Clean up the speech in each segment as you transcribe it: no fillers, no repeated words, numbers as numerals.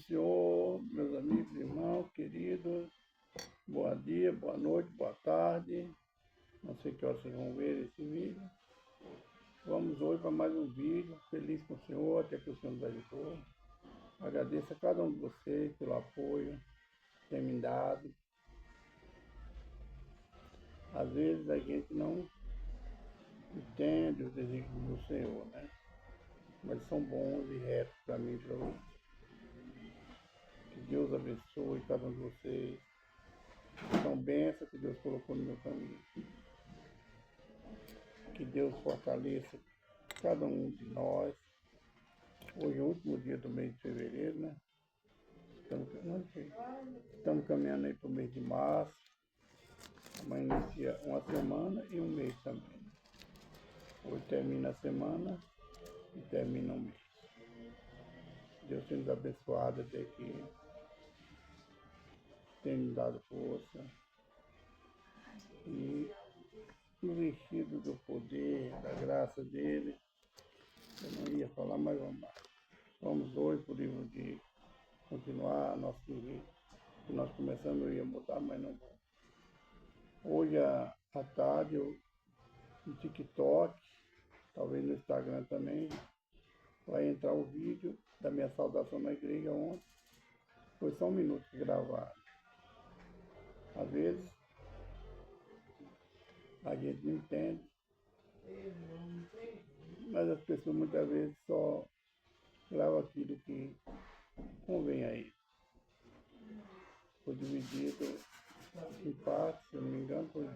Senhor, meus amigos, irmãos, queridos. Bom dia, boa noite, boa tarde. Não sei que horas vocês vão ver esse vídeo. Vamos hoje para mais um vídeo. Feliz com o Senhor, até que o Senhor nos ajudou. Agradeço a cada um de vocês pelo apoio que tem me dado. Às vezes a gente não entende os desígnios do Senhor, né? Mas são bons e retos para mim e para você. Que Deus abençoe cada um de vocês. São bênçãos que Deus colocou no meu caminho. Que Deus fortaleça cada um de nós. Hoje é o último dia do mês de fevereiro, né? Estamos caminhando aí para o mês de março. Amanhã inicia uma semana e um mês também. Hoje termina a semana e termina o mês. Deus tem nos abençoado até aqui. Tem nos dado força. E investido do poder, da graça dele. Eu não ia falar, mas vamos lá. Vamos hoje para o livro de continuar nosso livro. Que nós começamos, eu ia mudar, mas não vou. Hoje à tarde, no TikTok, talvez no Instagram também, vai entrar o vídeo da minha saudação na igreja ontem. Foi só um minuto que gravaram. Às vezes, a gente não entende, mas as pessoas muitas vezes só gravam aquilo que convém a eles. Foi dividido em partes, se eu não me engano, foi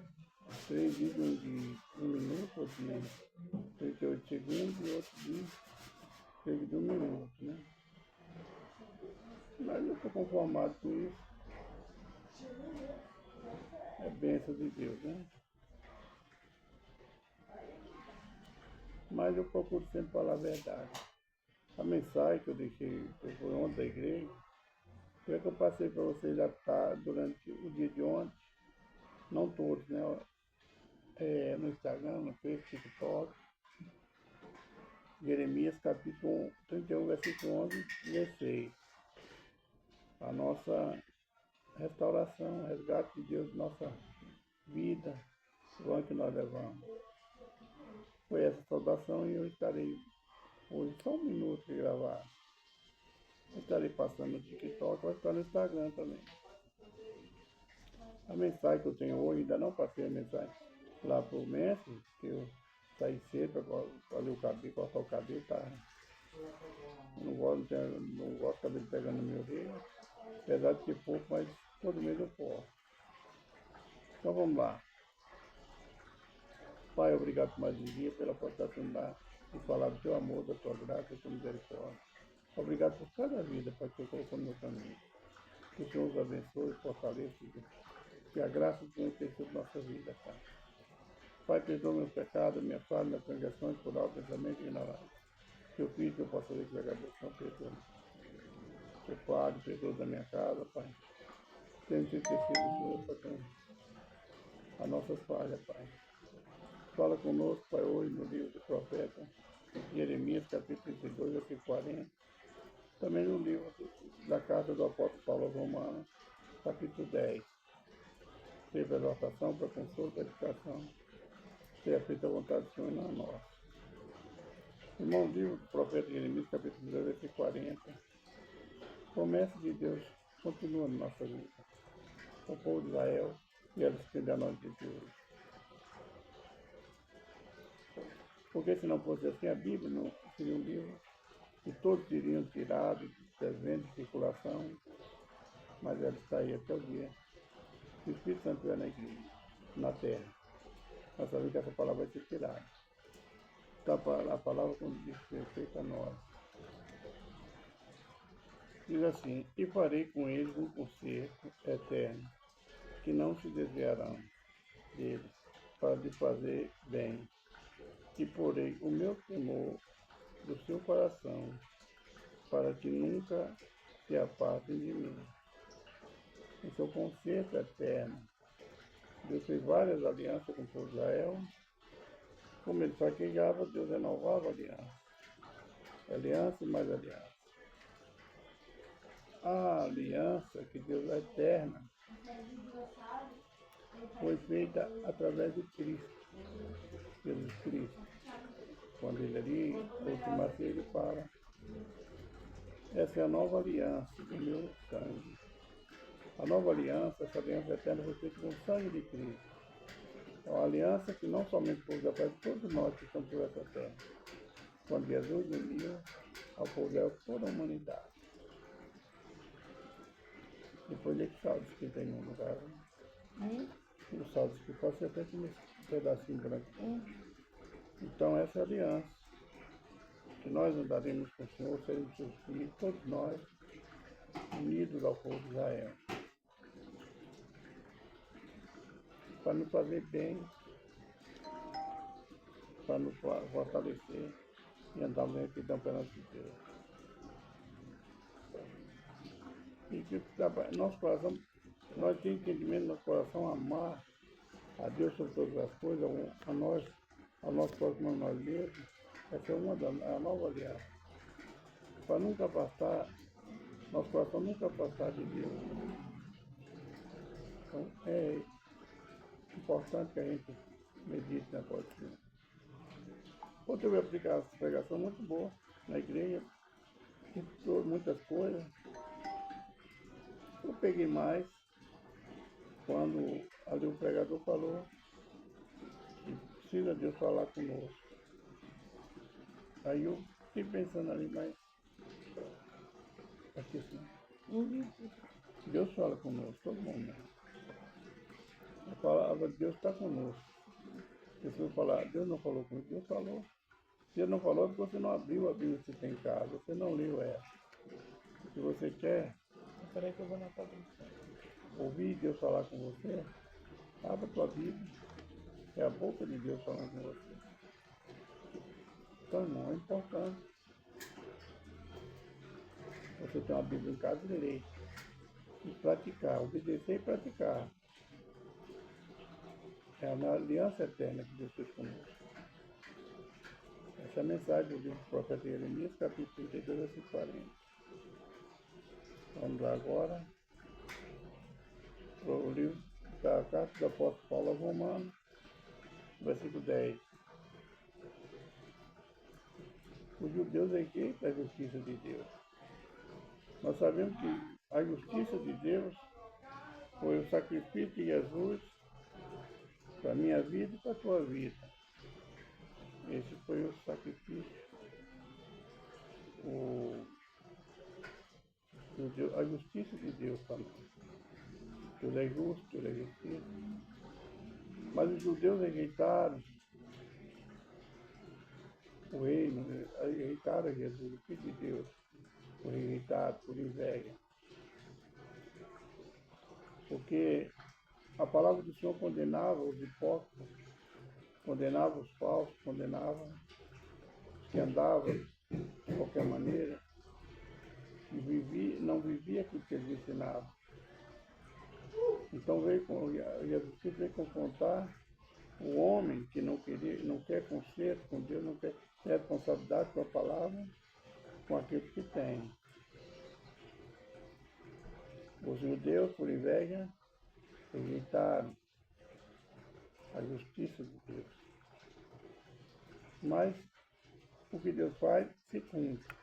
3 vídeos, um de 1 minuto, outro de 38 segundos e outro de 1 minuto, né? Mas eu estou conformado com isso. É bênção de Deus, né? Mas eu procuro sempre falar a verdade. A mensagem que eu deixei, que foi ontem da igreja, foi a que eu passei para vocês já durante o dia de ontem. Não todos, né? No Instagram, no Facebook, TikTok. Jeremias capítulo 31, versículo 11 e 16. A nossa restauração, o resgate de Deus, nossa vida, o ano que nós levamos. Foi essa saudação e eu estarei hoje só 1 minuto de gravar. Eu estarei passando no TikTok, vai estar no Instagram também. A mensagem que eu tenho hoje, ainda não passei a mensagem lá para o mestre, que eu saí cedo para fazer o cabelo, cortar o cabelo, tá? Não gosto de cabelo pegando no meu dedo, apesar de ser pouco, mas todo mês eu posso. Então vamos lá. Pai, obrigado por mais um dia, pela oportunidade de falar do teu amor, da tua graça, da tua misericórdia. Obrigado por cada vida, Pai, que eu colocou no meu caminho. Que o Senhor os abençoe, fortaleça, que a graça do Senhor esteja sobre nossa vida, Pai. Pai, perdoa meus pecados, minha falha, minhas transgressões, por alto pensamento e ignorância. Que eu fiz, que eu possa ver que não perdoa. Eu pago, perdoa da minha casa, Pai. Temos esquecido do Senhor, Pai, as nossas falhas, Pai. Fala conosco, Pai, hoje no livro do profeta Jeremias, capítulo 32, versículo 40. Também no livro da carta do apóstolo Paulo aos Romanos, capítulo 10. Seja a exortação para consolo, para edificação. Seja feita a vontade do Senhor e não a nossa. Irmão, livro do profeta Jeremias, capítulo 2, versículo 40. Promessa de Deus continua na nossa vida. O povo de Israel e a descendência da noite de Deus. Porque se não fosse assim, a Bíblia não seria um livro que todos teriam tirado das vendas de circulação, mas ela está aí até o dia que o Espírito Santo estiver na igreja, na terra. Nós sabemos que essa palavra vai ser tirada. Então a palavra, quando diz respeito a nós, diz assim: e farei com eles um concerto eterno, que não se desviarão deles, para lhe fazer bem. E porei o meu temor do seu coração, para que nunca se apartem de mim. O seu concerto eterno. Deus fez várias alianças com o povo de Israel. Como ele fraquejava, Deus renovava a aliança. Aliança e mais aliança. a aliança que Deus é eterna foi feita através de Cristo, Jesus Cristo. Quando ele ali, no último ceia, ele fala, essa é a nova aliança do meu sangue. A nova aliança, essa aliança eterna foi feita com o sangue de Cristo. É uma aliança que não somente foi usada para todos nós que estamos por essa terra. Quando Jesus uniu ao poder toda a humanidade. Depois ele salve 51 no caso. O salve que pode ser feito nesse pedacinho branco. Então essa é a aliança. Que nós andaremos com o Senhor, seremos seus filhos, todos nós, unidos ao povo de Israel. Para nos fazer bem, para nos fortalecer e andarmos em retidão perante Deus. E que nosso coração, nós temos entendimento no nosso coração amar a Deus sobre todas as coisas, ao nosso próximo, a nós mesmos. Essa é a nova aliança. Para nunca afastar, nosso coração nunca afastar de Deus. Então é importante que a gente medite na coisa. Ontem eu ia aplicar essa pregação muito boa na igreja, muitas coisas. Eu peguei mais quando ali o pregador falou que precisa Deus falar conosco. Aí eu fiquei pensando ali, mas aqui assim, Deus fala conosco todo momento. A palavra de Deus está conosco. Se você falar, Deus não falou comigo, Deus falou. Se Deus não falou, porque você não abriu a Bíblia que você tem em casa, você não leu ela. Se você quer, Peraí que eu vou na tradução. ouvir Deus falar com você, abra a tua Bíblia. É a boca de Deus falando com você. Então, irmão, é importante você ter uma Bíblia em casa e ler. E praticar, obedecer e praticar. É a aliança eterna que Deus fez conosco. Essa é a mensagem do livro do profeta Jeremias, capítulo 32, versículo 40. Vamos lá agora para o livro da carta do apóstolo Paulo aos Romanos, versículo 10. Os judeus rejeitam a justiça de Deus. Nós sabemos que a justiça de Deus foi o sacrifício de Jesus para a minha vida e para a tua vida. Esse foi o sacrifício, a justiça de Deus para nós. Deus é justo, Deus é justiça. Mas os judeus rejeitaram o reino, rejeitaram Jesus, o Filho de Deus, foi rejeitado por inveja. Porque a palavra do Senhor condenava os hipócritas, condenava os falsos, condenava os que andavam de qualquer maneira, e não vivia aquilo que eles ensinavam. Então Jesus Cristo veio confrontar o homem que não quer conserto com Deus, não quer ter responsabilidade com a palavra, com aqueles que têm. Os judeus, por inveja, rejeitaram a justiça de Deus. Mas o que Deus faz, se cumpre.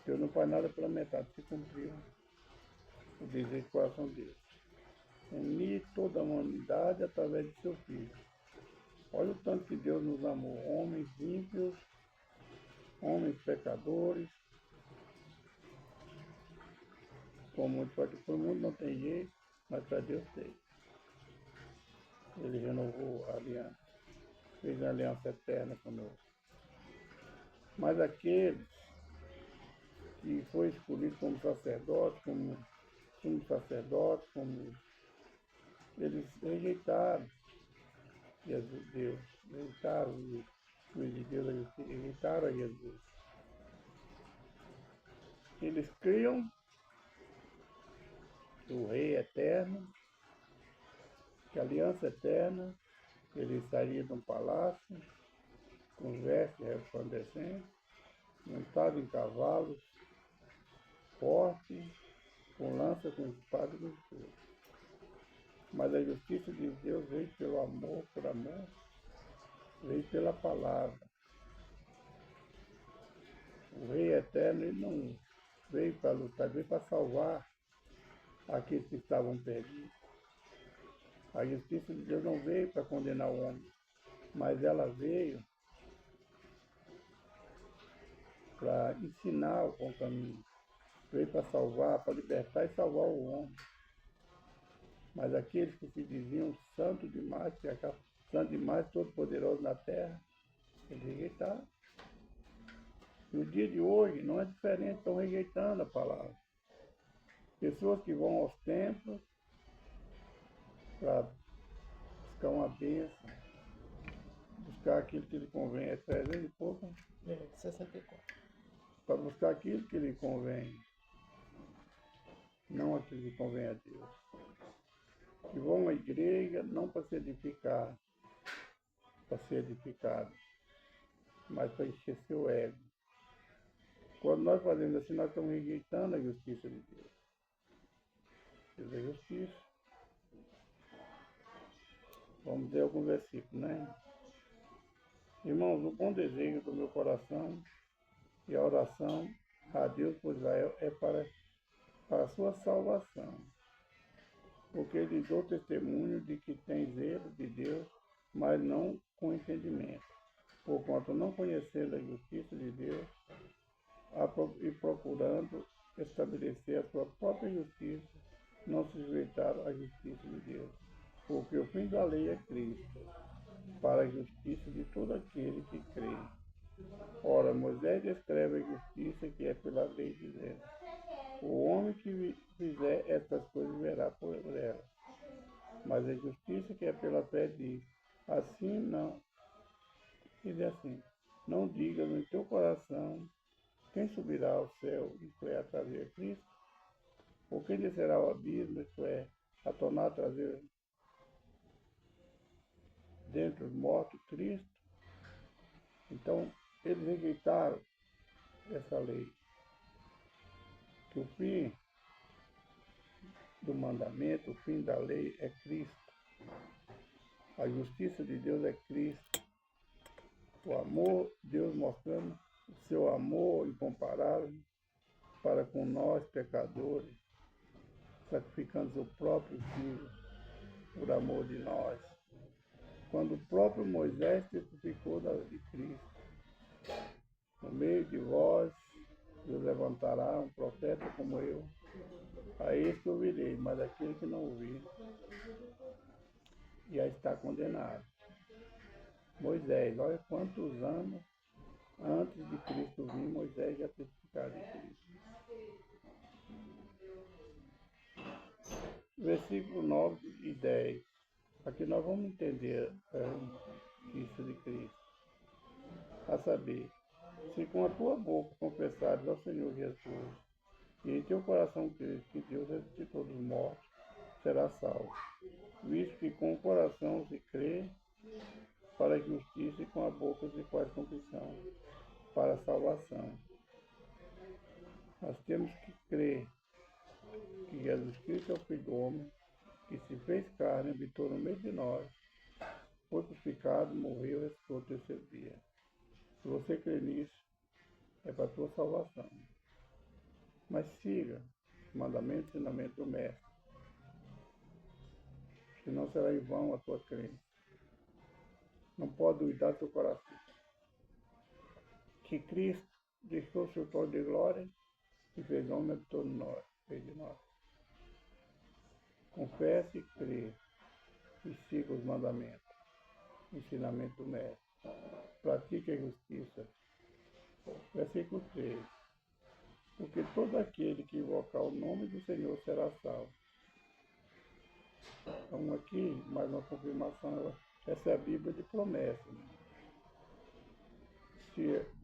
Deus não faz nada pela metade, se cumpriu o desejo do coração dele. Unir toda a humanidade através de seu Filho. Olha o tanto que Deus nos amou, homens ímpios, homens pecadores, como para o mundo não tem jeito, mas para Deus tem. Ele renovou a aliança, fez a aliança eterna conosco. Mas aqueles que foi escolhido como sacerdote, como sumo sacerdote, como eles rejeitaram Jesus, Deus, rejeitaram o Filho de Deus, rejeitaram a Jesus. Eles criam que o Rei eterno, que a aliança eterna, ele sairia de um palácio, com vestes resplandecentes, montado em cavalos fortes, com lança, com espada e com escudo. Mas a justiça de Deus veio pelo amor, por amor, veio pela palavra. O Rei Eterno, ele não veio para lutar, veio para salvar aqueles que estavam perdidos. A justiça de Deus não veio para condenar o homem, mas ela veio para ensinar o bom caminho. Veio para salvar, para libertar e salvar o homem. Mas aqueles que se diziam santo demais, que achavam santo demais, todo-poderoso na terra, eles rejeitaram. E o dia de hoje não é diferente, estão rejeitando a palavra. Pessoas que vão aos templos para buscar uma bênção, buscar aquilo que lhe convém, é 300 e pouco, 64. para buscar aquilo que lhe convém, não aquilo que convém a Deus. Que vão à igreja não para se edificar, para ser edificado, mas para encher seu ego. Quando nós fazemos assim, nós estamos rejeitando a justiça de Deus. Deus é justiça. Vamos ver algum versículo, né? Irmãos, o bom desejo do meu coração e a oração a Deus por Israel é para a sua salvação. Porque lhe dou testemunho de que tem zelo de Deus, mas não com entendimento. Porquanto não conhecendo a justiça de Deus e procurando estabelecer a sua própria justiça, não se sujeitaram à justiça de Deus. Porque o fim da lei é Cristo, para a justiça de todo aquele que crê. Ora, Moisés descreve a justiça que é pela lei, dizendo: o homem que fizer estas coisas verá por elas. Mas a justiça que é pela fé diz: assim não. Diz assim: não digas no teu coração: quem subirá ao céu, isto é, a trazer Cristo? Ou quem descerá ao abismo, isto é, a tornar a trazer dentre os mortos Cristo? Então, eles rejeitaram essa lei. Que o fim do mandamento, o fim da lei é Cristo. A justiça de Deus é Cristo. O amor, Deus mostrando o seu amor incomparável para com nós, pecadores, sacrificando seu próprio filho por amor de nós. Quando o próprio Moisés testificou de Cristo: no meio de vós, Deus levantará um profeta como eu, a este ouvirei, mas aquele que não ouvir já está condenado. Moisés, olha quantos anos antes de Cristo vir, Moisés já testificava de Cristo. Versículo 9 e 10. Aqui nós vamos entender a justiça de Cristo. A saber, se com a tua boca confessares ao Senhor Jesus, e em teu coração creres que Deus ressuscitou dos mortos, será salvo. Visto que com o coração se crê para a justiça e com a boca se faz confissão para a salvação. Nós temos que crer que Jesus Cristo é o Filho do Homem, que se fez carne, habitou no meio de nós, foi crucificado, morreu e ressuscitou no terceiro dia. Se você crer nisso, é para a tua salvação. Mas siga o mandamento e ensinamento do Mestre, senão será em vão a tua crença. Não pode duvidar do teu coração que Cristo deixou seu trono de glória e fez homem habitou em nós, fez de nós. Confesse e crê e siga os mandamentos, o ensinamento do Mestre. Pratique a justiça. Versículo 3. Porque todo aquele que invocar o nome do Senhor será salvo. Então aqui, mais uma confirmação, essa é a Bíblia de promessa. Né? Se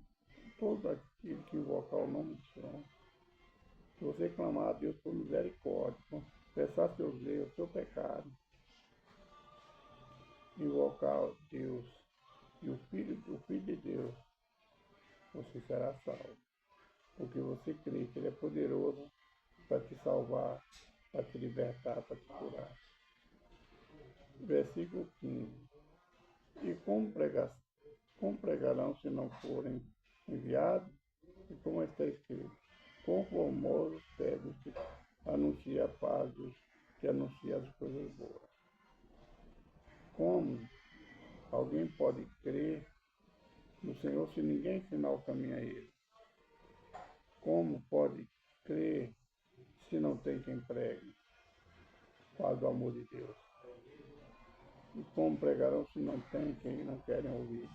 todo aquele que invocar o nome do Senhor, se você clamar a Deus por misericórdia, confessar seus erros, seu pecado, invocar Deus e o Filho de Deus, você será salvo. Porque você crê que Ele é poderoso para te salvar, para te libertar, para te curar. Versículo 15. E como pregarão se não forem enviados? E como está escrito? Quão formosos pedem que anuncia a paz, que anuncia as coisas boas. Como alguém pode crer no Senhor se ninguém ensinar o caminho a Ele? Como pode crer se não tem quem pregue? Fala do amor de Deus. E como pregarão se não tem quem não querem ouvir?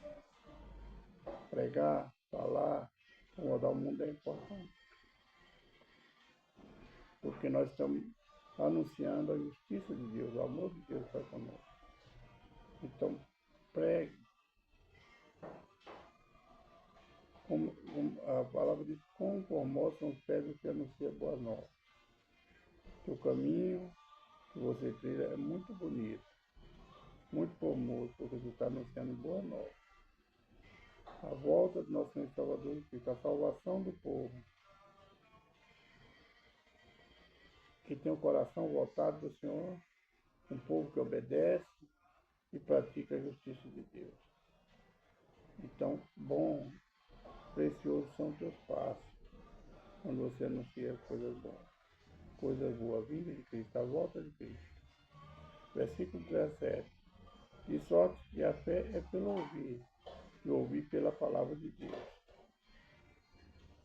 Pregar, falar, incomodar o mundo é importante. Porque nós estamos anunciando a justiça de Deus, o amor de Deus para conosco. Então, pregue. Como a palavra diz, quão formosos são os pés que anunciam boas novas. Que o caminho que você trilha é muito bonito, muito formoso, porque você está anunciando boa nova. A volta do nosso Senhor Salvador Cristo, a salvação do povo, que tem o coração voltado para o Senhor, um povo que obedece e pratica a justiça de Deus. Então, bom, preciosos são teus passos, quando você anuncia coisas boas, vinda de Cristo, a volta de Cristo. Versículo 17. De sorte que a fé é pelo ouvir, e ouvir pela palavra de Deus.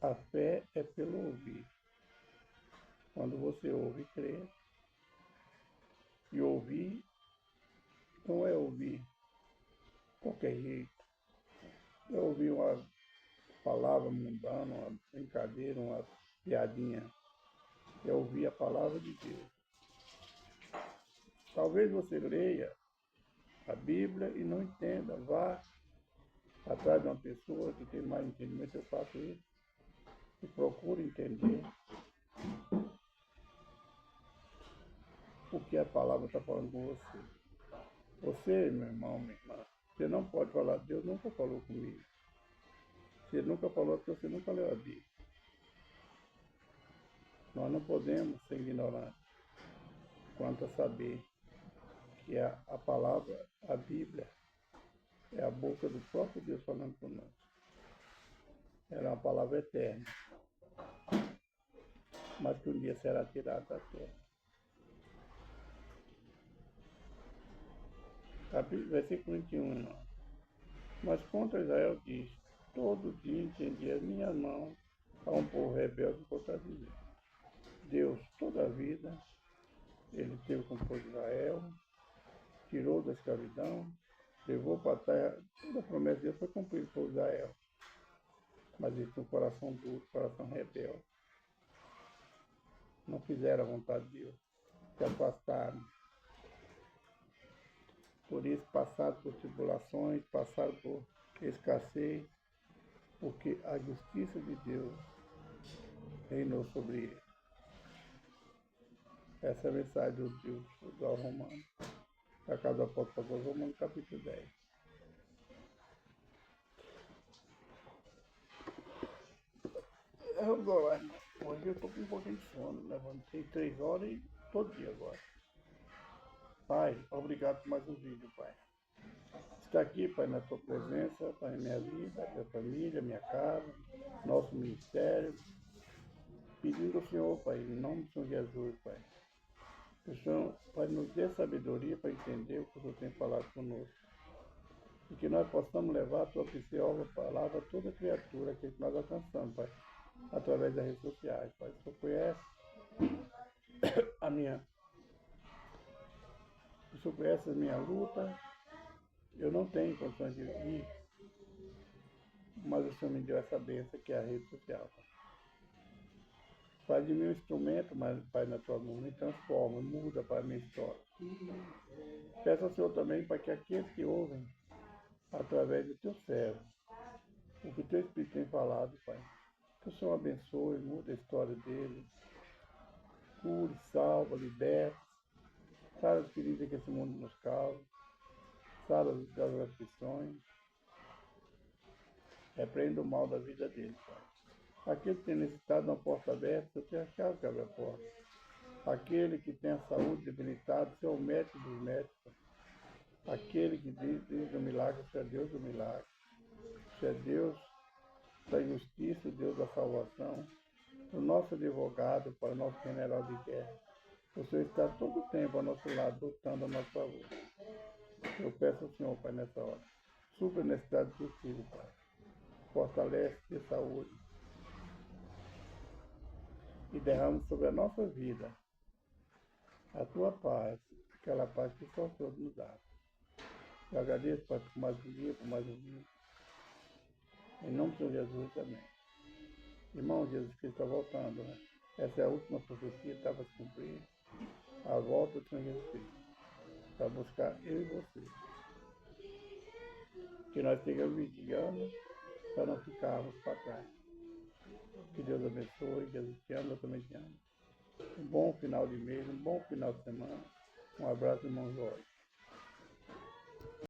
A fé é pelo ouvir. Quando você ouve, crê. E ouvir não é ouvir qualquer jeito. É ouvir uma palavra mundana, uma brincadeira, uma piadinha. É ouvir a palavra de Deus. Talvez você leia a Bíblia e não entenda. Vá atrás de uma pessoa que tem mais entendimento, eu faço isso. E procure entender o que a palavra está falando com você. Você, meu irmão, minha irmã, você não pode falar, Deus nunca falou comigo. Se Ele nunca falou, porque você nunca leu a Bíblia. Nós não podemos ser ignorantes quanto a saber que a palavra, a Bíblia, é a boca do próprio Deus falando conosco. Ela é uma palavra eterna, mas que um dia será tirada da terra. Versículo 21, irmão. Mas contra Israel diz, todo dia estendi as minhas mãos a um povo rebelde contra Deus. Toda a vida, Ele teve com o povo de Israel, tirou da escravidão, levou para a terra, toda a promessa de Deus foi cumprida por Israel. Mas eles tinham um coração duro, coração rebelde. Não fizeram a vontade de Deus, se afastaram. Por isso passaram por tribulações, passaram por escassez, porque a justiça de Deus reinou sobre eles. Essa é a mensagem do Romano, da casa do apóstolo Paulo, Romano capítulo 10. Hoje eu estou com um pouquinho de sono, levantei 3 horas e todo dia agora. Pai, obrigado por mais um vídeo, Pai. Está aqui, Pai, na tua presença, Pai, minha vida, minha família, minha casa, nosso ministério, pedindo ao Senhor, Pai, em nome do Senhor Jesus, Pai, que o Senhor, Pai, nos dê sabedoria para entender o que o Senhor tem falado conosco. E que nós possamos levar a tua preciosa palavra a toda criatura que nós alcançamos, Pai, através das redes sociais, Pai. O Senhor conhece a minha luta. Eu não tenho condições de ir, mas o Senhor me deu essa bênção que é a rede social. Faz de mim um instrumento, mas, Pai, na tua mão, me transforma, muda, Pai, a minha história. Peço ao Senhor também para que aqueles que ouvem, através do teu servo, o que o teu Espírito tem falado, Pai, que o Senhor abençoe, muda a história deles, cure, salva, liberta, sara as feridas que esse mundo nos causa, sara das aflições, repreenda o mal da vida deles, Pai. Aqueles que têm necessidade de uma porta aberta, eu tenho a chave que abre a porta. Aquele que tem a saúde debilitada, você é o médico dos médicos. Aquele que diz do milagre, você é Deus do milagre. Você é Deus da justiça, Deus da salvação. O nosso advogado, para o nosso general de guerra. Você está todo o tempo ao nosso lado, lutando a nosso favor. Eu peço ao Senhor, Pai, nessa hora, supra a necessidade do filho, Pai. Fortalece de saúde. E derrama sobre a nossa vida a tua paz, aquela paz que só o Senhor nos dá. Eu agradeço, Pai, por mais um dia, por mais um dia. Em nome do Senhor Jesus, amém. Irmão, Jesus Cristo está voltando, né? Essa é a última profecia que estava a se cumprir. A volta do Senhor Jesus Cristo. Para buscar eu e você. Que nós estejamos vigiando para não ficarmos para trás. Que Deus abençoe, Jesus te ama, eu também te amo. Um bom final de mês, um bom final de semana. Um abraço, irmão Jorge.